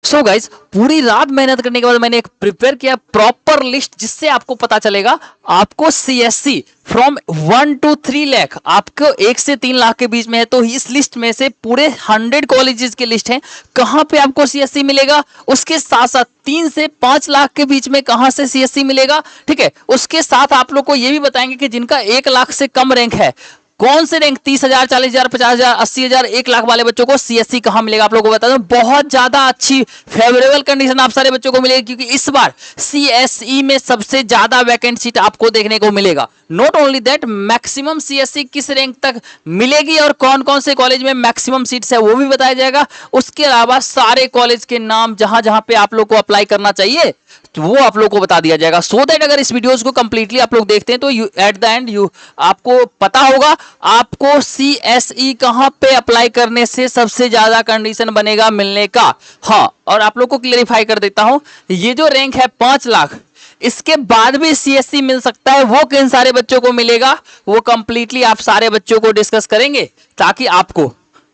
So guys, पूरी रात मेहनत करने के बाद मैंने एक प्रिपेयर किया प्रॉपर लिस्ट, जिससे आपको पता चलेगा आपको सीएससी फ्रॉम 1 to 3 लाख, आपको 1 से 3 लाख के बीच में है तो इस लिस्ट में से पूरे 100 कॉलेजेस की लिस्ट है कहां पे आपको सीएससी मिलेगा। उसके साथ साथ 3 से 5 लाख के बीच में कहां से सीएससी मिलेगा, ठीक है। उसके साथ आप लोग को यह भी बताएंगे कि जिनका 1 लाख से कम रैंक है, कौन से रैंक 30,000, 40,000, 50,000, 80,000, 1 लाख वाले बच्चों को सीएससी कहां मिलेगा आप लोगों को बता दूं। बहुत ज्यादा अच्छी फेवरेबल कंडीशन आप सारे बच्चों को मिलेगी, क्योंकि इस बार सीएसई में सबसे ज्यादा वैकेंट सीट आपको देखने को मिलेगा। Not only that, maximum CSC किस रैंक तक मिलेगी और कौन कौन से कॉलेज में मैक्सिमम सीट्स है वो भी बताया जाएगा। उसके अलावा सारे कॉलेज के नाम जहां जहां पे आप लोग को अप्लाई करना चाहिए तो वो आप लोग को बता दिया जाएगा। सो दैट अगर इस वीडियोस को कंप्लीटली आप लोग देखते हैं तो एट द एंड आपको पता होगा आपको सीएसई कहां पे अप्लाई करने से सबसे ज्यादा कंडीशन बनेगा मिलने का। हाँ, और आप लोग को क्लेरिफाई कर देता हूं, ये जो रैंक है 5 लाख, इसके बाद भी सीएससी मिल सकता है। वो किन सारे बच्चों को मिलेगा वो कंप्लीटली आप सारे बच्चों को डिस्कस करेंगे ताकि आपको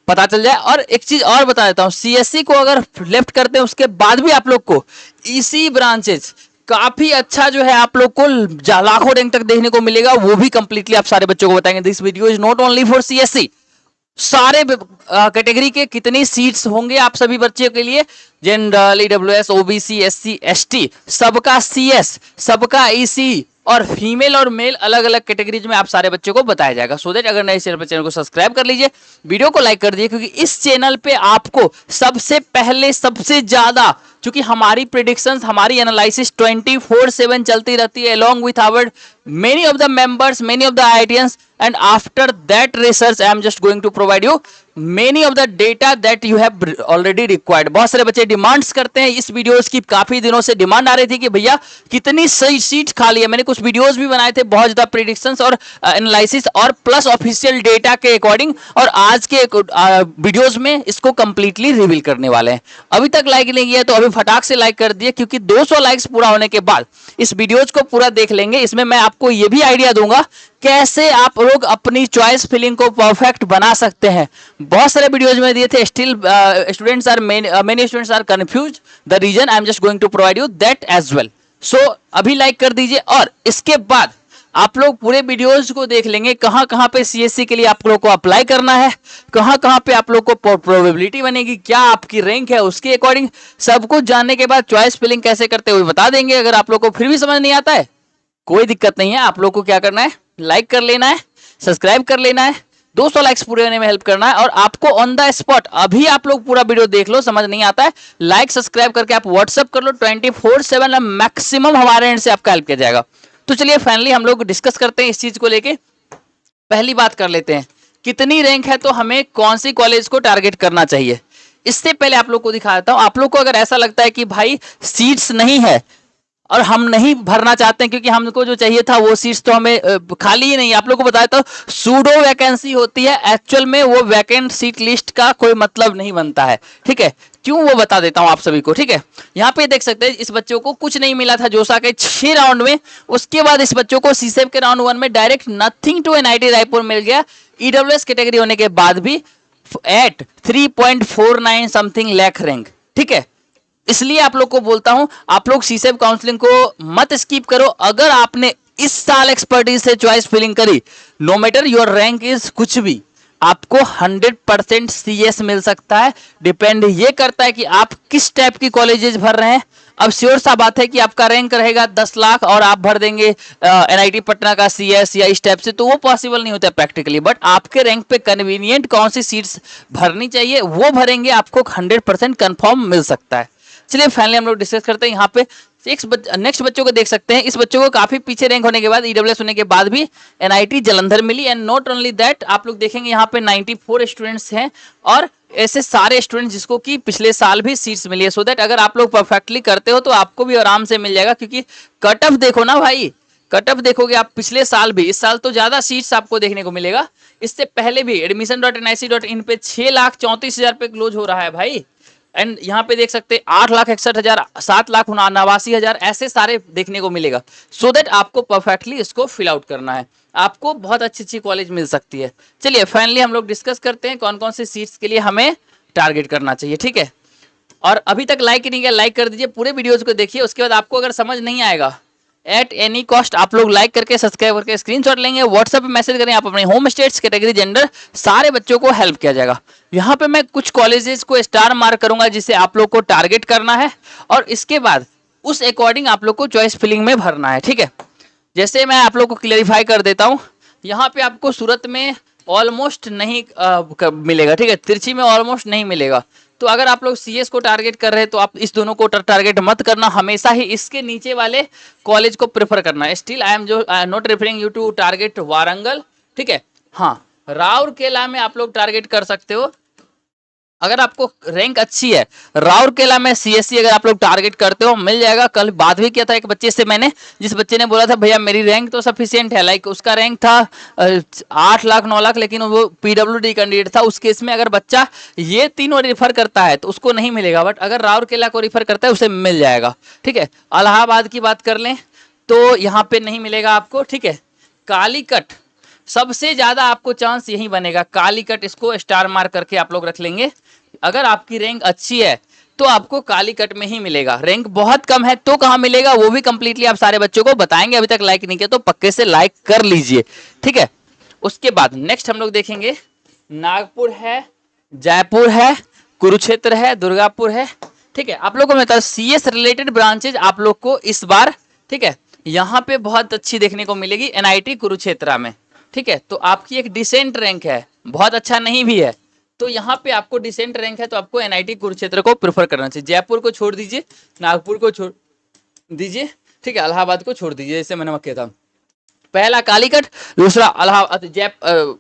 पता चल जाए। और एक चीज और बता देता हूं, सीएससी को अगर लेफ्ट करते हैं उसके बाद भी आप लोग को इसी ब्रांचेस काफी अच्छा जो है आप लोग को लाखों रैंक तक देखने को मिलेगा, वो भी कंप्लीटली आप सारे बच्चों को बताएंगे। This video is not only for CSC, सारे कैटेगरी के कितनी सीट्स होंगे आप सभी बच्चों के लिए, general, EWS, OBC, SC, ST, सबका सीएस, सबका ईसी और फीमेल और मेल अलग अलग कैटेगरीज में आप सारे बच्चों को बताया जाएगा। सो दैट अगर नए चैनल पर, चैनल को सब्सक्राइब कर लीजिए, वीडियो को लाइक कर दीजिए, क्योंकि इस चैनल पे आपको सबसे पहले सबसे ज्यादा, क्योंकि हमारी प्रिडिक्शंस, हमारी एनालिसिस 24/7 चलती रहती है along with our many of the members, many of the IITians, and after that research I am just going to provide you many of the data that you have already required। बहुत सारे बच्चे demands करते हैं इस videos की, काफी दिनों से डिमांड आ रही थी कि भैया कितनी सही सीट खाली है। मैंने कुछ वीडियोस भी बनाए थे बहुत ज्यादा प्रिडिक्शंस और एनालिसिस और प्लस ऑफिशियल डेटा के अकॉर्डिंग, और आज के वीडियोस में इसको कंप्लीटली रिवील करने वाले हैं। अभी तक लाइक नहीं किया तो अभी फटाक से लाइक कर दिए, क्योंकि 200 लाइक्स पूरा होने के बाद इस वीडियोज को पूरा देख लेंगे। इसमें मैं आपको ये भी आइडिया दूंगा कैसे आप लोग अपनी चॉइस फिलिंग को परफेक्ट बना सकते हैं। बहुत सारे वीडियोज में दिए थे, still students are many students are confuse the reason, I am just going to provide you that as well. So अभी लाइक कर दीजिए, और इसके बाद आप लोग पूरे वीडियोस को देख लेंगे कहां कहां पे सीएससी के लिए आप लोग को अप्लाई करना है, कहां कहां पे आप लोग को प्रोबेबिलिटी बनेगी, क्या आपकी रैंक है उसके अकॉर्डिंग सब कुछ जानने के बाद चॉइस फिलिंग कैसे करते हुए बता देंगे। अगर आप लोग को फिर भी समझ नहीं आता है कोई दिक्कत नहीं है, आप लोग को क्या करना है, लाइक कर लेना है, सब्सक्राइब कर लेना है, 200 लाइक्स पूरे होने में हेल्प करना है। और आपको ऑन द स्पॉट अभी आप लोग पूरा वीडियो देख लो, समझ नहीं आता है लाइक सब्सक्राइब करके आप व्हाट्सअप कर लो, 24/7 मैक्सिमम हमारे एंड से आपका हेल्प किया जाएगा। तो चलिए फाइनली हम लोग डिस्कस करते हैं इस चीज को लेके। पहली बात कर लेते हैं, कितनी रैंक है तो हमें कौन सी कॉलेज को टारगेट करना चाहिए। इससे पहले आप लोग को दिखा देता हूं, आप लोग को अगर ऐसा लगता है कि भाई सीट्स नहीं है और हम नहीं भरना चाहते हैं क्योंकि हमको जो चाहिए था वो सीट्स तो हमें खाली ही नहीं है, आप लोग को बताया था सूडो वैकेंसी होती है, एक्चुअल में वो वैकेंट सीट लिस्ट का कोई मतलब नहीं बनता है, ठीक है। क्यों वो बता देता हूं आप सभी को, ठीक है। यहाँ पे देख सकते हैं इस बच्चों को कुछ नहीं मिला था जोसा के 6 राउंड में, उसके बाद इस बच्चों को सीसेप के राउंड 1 में direct nothing to NIT Raipur मिल गया, ईडब्ल्यूएस कैटेगरी होने के बाद भी एट 3.49 समथिंग लाख रैंक, ठीक है। इसलिए आप लोग को बोलता हूं आप लोग सीसेप काउंसलिंग को मत स्किप करो। अगर आपने इस साल एक्सपर्टीज से चॉइस फिलिंग करी, no matter your rank is कुछ भी, आपको 100% सीएस मिल सकता है। डिपेंड ये करता है कि आप किस टाइप की कॉलेजेस भर रहे हैं। अब श्योर सा बात है कि आपका रैंक रहेगा 10 लाख और आप भर देंगे एनआईटी पटना का सीएस या इस टाइप से, तो वो पॉसिबल नहीं होता प्रैक्टिकली। बट आपके रैंक पे कन्वीनियंट कौन सी सीट्स भरनी चाहिए वो भरेंगे, आपको 100% कंफर्म मिल सकता है। चलिए फाइनली हम लोग डिस्कस करते हैं। यहाँ पे नेक्स्ट बच्चों को देख सकते हैं, इस बच्चों को काफी पीछे रैंक होने के बाद ईडब्ल्यूएस होने के बाद भी एनआईटी जलंधर मिली। एंड नॉट ओनली दैट, आप लोग देखेंगे यहाँ पे 94 स्टूडेंट्स हैं और ऐसे सारे स्टूडेंट जिसको कि पिछले साल भी सीट्स मिली है। सो दैट अगर आप लोग परफेक्टली करते हो तो आपको भी आराम से मिल जाएगा, क्योंकि कट ऑफ देखो ना भाई, कट ऑफ देखोगे आप पिछले साल भी, इस साल तो ज्यादा सीट्स आपको देखने को मिलेगा। इससे पहले भी admission.nic.in पे 6,34,000 पे क्लोज हो रहा है भाई। एंड यहाँ पे देख सकते हैं 8,61,000, 7,89,000 ऐसे सारे देखने को मिलेगा। सो दैट आपको परफेक्टली इसको फिल आउट करना है, आपको बहुत अच्छी अच्छी कॉलेज मिल सकती है। चलिए फाइनली हम लोग डिस्कस करते हैं कौन कौन से सीट्स के लिए हमें टारगेट करना चाहिए, ठीक है। और अभी तक लाइक नहीं किया, लाइक कर दीजिए, पूरे वीडियोज को देखिए। उसके बाद आपको अगर समझ नहीं आएगा एट एनी कॉस्ट आप लोग लाइक करके सब्सक्राइब करके स्क्रीनशॉट लेंगे, व्हाट्सएप पे मैसेज करें, आप अपने होम स्टेट्स कैटेगरी जेंडर सारे बच्चों को हेल्प किया जाएगा। यहाँ पे मैं कुछ कॉलेजेस को स्टार मार्क करूंगा जिसे आप लोग को टारगेट करना है, और इसके बाद उस अकॉर्डिंग आप लोग को चॉइस फिलिंग में भरना है, ठीक है। जैसे मैं आप लोग को क्लेरिफाई कर देता हूँ, यहाँ पे आपको सूरत में ऑलमोस्ट नहीं मिलेगा, ठीक है, तिरछी में ऑलमोस्ट नहीं मिलेगा। तो अगर आप लोग सीएस को टारगेट कर रहे हैं तो आप इस दोनों को टारगेट मत करना, हमेशा ही इसके नीचे वाले कॉलेज को प्रेफर करना है। स्टिल आई एम जो not referring you to target Warangal, ठीक है। हाँ, राउरकेला में आप लोग टारगेट कर सकते हो अगर आपको रैंक अच्छी है। राउरकेला में सीएससी अगर आप लोग टारगेट करते हो मिल जाएगा। कल बात भी किया था एक बच्चे से मैंने, जिस बच्चे ने बोला था भैया मेरी रैंक तो सफिशियंट है, लाइक उसका रैंक था 8 लाख 9 लाख, लेकिन वो पीडब्ल्यूडी कैंडिडेट था। उस केस में अगर बच्चा ये तीनों रिफर करता है तो उसको नहीं मिलेगा, बट अगर राउरकेला को रिफर करता है उसे मिल जाएगा, ठीक है। इलाहाबाद की बात कर लें तो यहाँ पे नहीं मिलेगा आपको, ठीक है। कालीकट सबसे ज्यादा आपको चांस यही बनेगा, कालीकट, इसको स्टार मार्क करके आप लोग रख लेंगे। अगर आपकी रैंक अच्छी है तो आपको कालीकट में ही मिलेगा, रैंक बहुत कम है तो कहाँ मिलेगा वो भी कंप्लीटली आप सारे बच्चों को बताएंगे। अभी तक लाइक नहीं किया तो पक्के से लाइक कर लीजिए, ठीक है। उसके बाद नेक्स्ट हम लोग देखेंगे, नागपुर है, जयपुर है, कुरुक्षेत्र है, दुर्गापुर है, ठीक है। आप लोगों को मैं सीएस रिलेटेड ब्रांचेज आप लोग को इस बार, ठीक है, यहाँ पे बहुत अच्छी देखने को मिलेगी एनआईटी कुरुक्षेत्र में, ठीक है। तो आपकी एक डिसेंट रैंक है, बहुत अच्छा नहीं भी है, तो यहाँ पे आपको डिसेंट रैंक है तो आपको एनआईटी कुरुक्षेत्र को प्रेफर करना चाहिए। जयपुर को छोड़ दीजिए, नागपुर को छोड़ दीजिए, ठीक है, इलाहाबाद को छोड़ दीजिए, जैसे मैंने किया था। पहला कालीकट, दूसरा इलाहाबाद,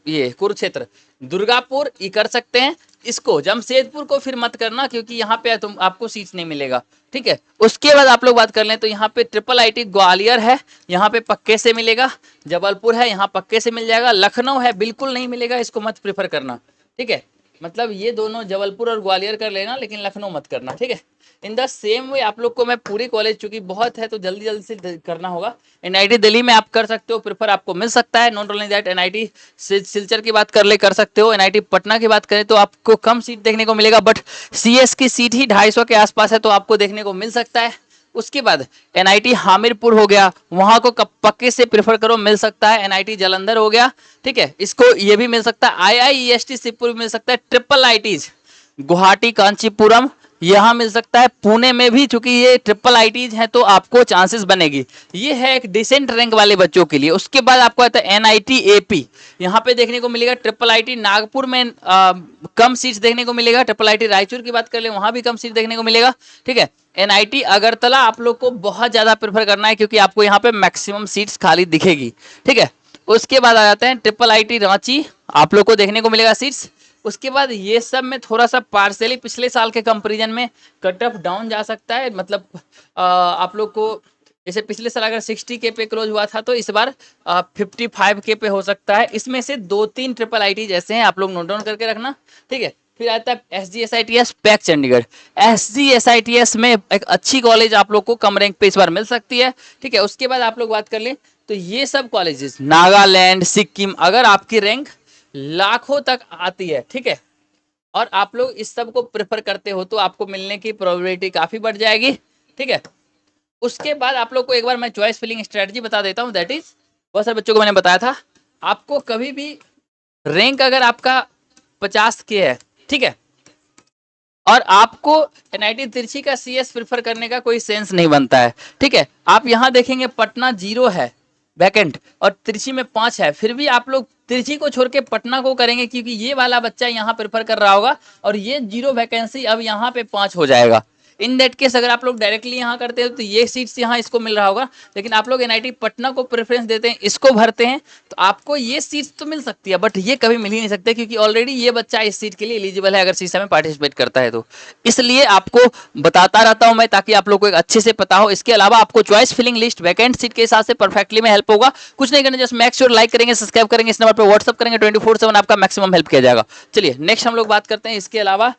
ये कुरुक्षेत्र, दुर्गापुर ये कर सकते हैं। इसको जमशेदपुर को फिर मत करना क्योंकि यहाँ पे तुम आपको सीट नहीं मिलेगा, ठीक है। उसके बाद आप लोग बात कर लें तो यहाँ पे ट्रिपल आईटी ग्वालियर है, यहाँ पे पक्के से मिलेगा। जबलपुर है, यहाँ पक्के से मिल जाएगा। लखनऊ है, बिल्कुल नहीं मिलेगा, इसको मत प्रेफर करना, ठीक है। मतलब ये दोनों जबलपुर और ग्वालियर कर लेना, लेकिन लखनऊ मत करना, ठीक है। इन द सेम वे आप लोग को मैं पूरी कॉलेज, चूंकि बहुत है तो जल्दी जल्दी से करना होगा। एनआईटी दिल्ली में आप कर सकते हो, प्रेफर आपको मिल सकता है। Not only that, NIT Silchar की बात कर सकते हो। एनआईटी पटना की बात करें तो आपको कम सीट देखने को मिलेगा, बट सीएस की सीट ही 250 के आसपास है तो आपको देखने को मिल सकता है। उसके बाद एनआईटी हामिरपुर हो गया, वहां को पक्के से प्रेफर करो, मिल सकता है। एनआईटी जालंधर हो गया, ठीक है, इसको ये भी मिल सकता है। आईआईईएसटी शिवपुर मिल सकता है। ट्रिपल आईटीज गुवाहाटी कांचीपुरम यहाँ मिल सकता है। पुणे में भी, चूंकि ये ट्रिपल आईटीज है तो आपको चांसेस बनेगी। ये है एक डिसेंट रैंक वाले बच्चों के लिए। उसके बाद आपको आता है एनआईटी एपी, यहाँ पे देखने को मिलेगा। ट्रिपल आईटी नागपुर में कम सीट्स देखने को मिलेगा। ट्रिपल आईटी रायचूर की बात कर ले, वहां भी कम सीट देखने को मिलेगा, ठीक है। एनआईटी अगरतला आप लोग को बहुत ज्यादा प्रेफर करना है क्योंकि आपको यहाँ पे मैक्सिमम सीट्स खाली दिखेगी, ठीक है। उसके बाद आ जाते हैं ट्रिपल आईटी रांची, आप लोग को देखने को मिलेगा सीट्स। उसके बाद ये सब में थोड़ा सा पार्सली पिछले साल के कंपैरिजन में कट ऑफ डाउन जा सकता है। मतलब आप लोग को जैसे पिछले साल अगर 60 के पे क्लोज हुआ था तो इस बार 55 के पे हो सकता है। इसमें से 2-3 ट्रिपल आईटी जैसे हैं, आप लोग नोट डाउन करके रखना, ठीक है। फिर आता है SGSITS पैक चंडीगढ़। SGSITS में एक अच्छी कॉलेज आप लोग को कम रैंक पे इस बार मिल सकती है, ठीक है। उसके बाद आप लोग बात कर लें तो ये सब कॉलेजेस नागालैंड, सिक्किम, अगर आपकी रैंक लाखों तक आती है, ठीक है, और आप लोग इस सब को प्रेफर करते हो तो आपको मिलने की प्रोबेबिलिटी काफी बढ़ जाएगी, ठीक है। उसके बाद आप लोग को एक बार मैं चॉइस फिलिंग स्ट्रेटजी बता देता हूं। दैट इज, बहुत सारे बच्चों को मैंने बताया था, आपको कभी भी रैंक अगर आपका 50 के है, ठीक है, और आपको एनआईटी तिरछी का सीएस प्रेफर करने का कोई सेंस नहीं बनता है, ठीक है। आप यहाँ देखेंगे पटना 0 है वैकेंट और तिरछी में 5 है, फिर भी आप लोग तिरछी को छोड़ के पटना को करेंगे क्योंकि ये वाला बच्चा यहाँ प्रेफर कर रहा होगा और ये 0 वैकेंसी अब यहाँ पे 5 हो जाएगा। इन दैट केस अगर आप लोग डायरेक्टली यहाँ करते हो तो ये सीट्स यहाँ इसको मिल रहा होगा, लेकिन आप लोग एनआईटी पटना को प्रेफरेंस देते हैं, इसको भरते हैं, तो आपको ये सीट्स तो मिल सकती है, बट ये कभी मिल ही नहीं सकते क्योंकि ऑलरेडी ये बच्चा इस सीट के लिए एलिजिबल है अगर सीसा में पार्टिसिपेट करता है तो। इसलिए आपको बताता रहता हूं मैं ताकि आप लोग को एक अच्छे से पता हो। इसके अलावा आपको choice filling list vacant seat के हिसाब से परफेक्टली में हेल्प होगा। कुछ नहीं करना, जस्ट मेक श्योर लाइक करेंगे, सब्सक्राइब करेंगे, इस नंबर पर व्हाट्सअप करेंगे, 24/7 आपका मैक्सिमम हेल्प किया जाएगा। चलिए नेक्स्ट हम लोग बात करते हैं। इसके अलावा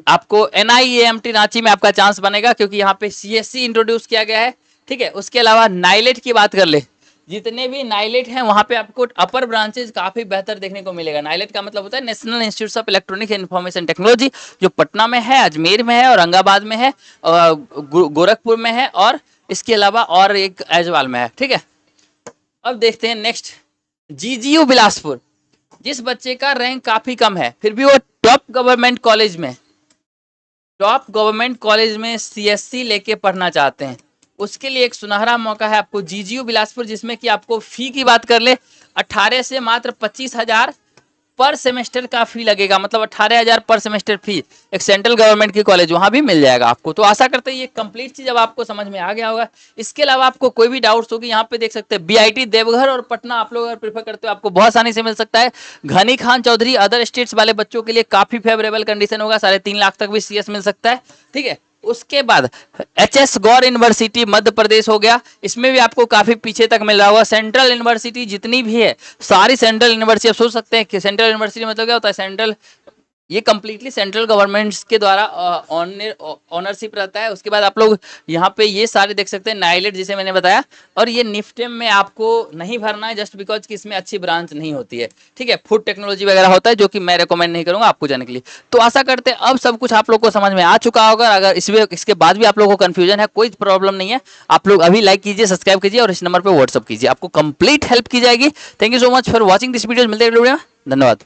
आपको NIEMT रांची में आपका चांस बनेगा क्योंकि यहाँ पे CSC इंट्रोड्यूस किया गया है, ठीक है। उसके अलावा नाइलेट की बात कर ले जितने भी नाइलेट हैं वहां पे आपको अपर ब्रांचेज काफी बेहतर देखने को मिलेगा। नाइलेट का मतलब होता है national institute of electronics and information technology, जो पटना में है, अजमेर में है, औरंगाबाद में है, गोरखपुर में है, और इसके अलावा और एक ऐजवाल में है। ठीक है, अब देखते हैं नेक्स्ट, जीजीयू बिलासपुर। जिस बच्चे का रैंक काफी कम है फिर भी वो टॉप गवर्नमेंट कॉलेज में सीएससी लेके पढ़ना चाहते हैं, उसके लिए एक सुनहरा मौका है आपको जीजीयू बिलासपुर, जिसमें कि आपको फी की बात कर ले 18 से मात्र 25,000 पर सेमेस्टर का फी लगेगा, मतलब 18,000 पर सेमेस्टर फी। एक सेंट्रल गवर्नमेंट की कॉलेज वहां भी मिल जाएगा आपको। तो आशा करते हैं ये कंप्लीट चीज अब आपको समझ में आ गया होगा। इसके अलावा आपको कोई भी डाउट्स होगी यहाँ पे देख सकते हैं, बीआईटी देवघर और पटना आप लोग अगर प्रीफर करते हो आपको बहुत आसानी से मिल सकता है। घनी खान चौधरी अदर स्टेट्स वाले बच्चों के लिए काफी फेवरेबल कंडीशन होगा, 3.5 लाख तक भी सीएस मिल सकता है। ठीक है, उसके बाद एचएस गौर यूनिवर्सिटी मध्य प्रदेश हो गया, इसमें भी आपको काफी पीछे तक मिल रहा होगा। सेंट्रल यूनिवर्सिटी जितनी भी है सारी सेंट्रल यूनिवर्सिटी, आप सोच सकते हैं कि सेंट्रल यूनिवर्सिटी मतलब क्या होता है, सेंट्रल, ये कंप्लीटली सेंट्रल गवर्नमेंट के द्वारा ऑनरशिप रहता है। उसके बाद आप लोग यहाँ पे ये सारे देख सकते हैं, नाइलेट जिसे मैंने बताया, और ये निफ्टेम में आपको नहीं भरना है जस्ट बिकॉज कि इसमें अच्छी ब्रांच नहीं होती है। ठीक है, फूड टेक्नोलॉजी वगैरह होता है जो कि मैं रेकमेंड नहीं करूंगा आपको जाने के लिए। तो आशा करते हैं अब सब कुछ आप लोग को समझ में आ चुका होगा। अगर इसके बाद भी आप लोगों को कंफ्यूजन है, कोई प्रॉब्लम नहीं है, आप लोग अभी लाइक कीजिए, सब्सक्राइब कीजिए और इस नंबर पर व्हाट्सअप कीजिए, आपको कंप्लीट हेल्प की जाएगी। Thank you so much for watching this video. मिलते हैं वीडियो में, धन्यवाद।